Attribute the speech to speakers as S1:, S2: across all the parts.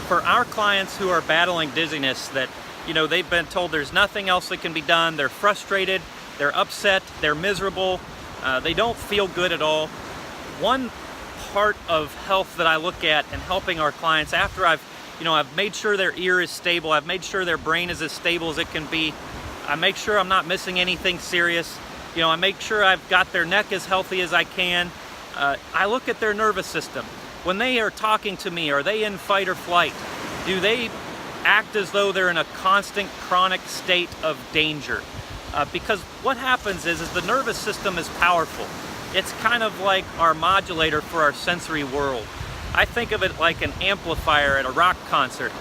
S1: For our clients who are battling dizziness, that they've been told there's nothing else that can be done, they're frustrated, they're upset, they're miserable, they don't feel good at all. One part of health that I look at in helping our clients, after I've made sure their ear is stable, I've made sure their brain is as stable as it can be, I make sure I'm not missing anything serious, I make sure I've got their neck as healthy as I can. I look at their nervous system. When they are talking to me, are they in fight or flight? Do they act as though they're in a constant chronic state of danger? Because what happens is the nervous system is powerful. It's kind of like our modulator for our sensory world. I think of it like an amplifier at a rock concert.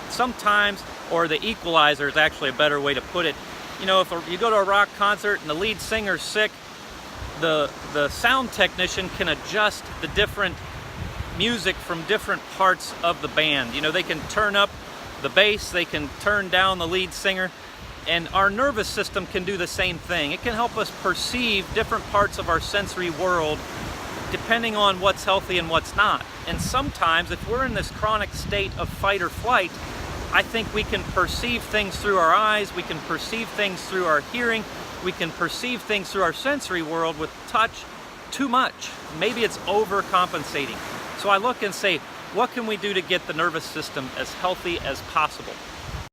S1: Sometimes, or the equalizer is actually a better way to put it. If you go to a rock concert and the lead singer's sick, the sound technician can adjust the different music from different parts of the band. They can turn up the bass, they can turn down the lead singer, and our nervous system can do the same thing. It can help us perceive different parts of our sensory world depending on what's healthy and what's not. And sometimes, if we're in this chronic state of fight or flight, I think we can perceive things through our eyes, we can perceive things through our hearing, we can perceive things through our sensory world with touch too much. Maybe it's overcompensating. So I look and say, what can we do to get the nervous system as healthy as possible?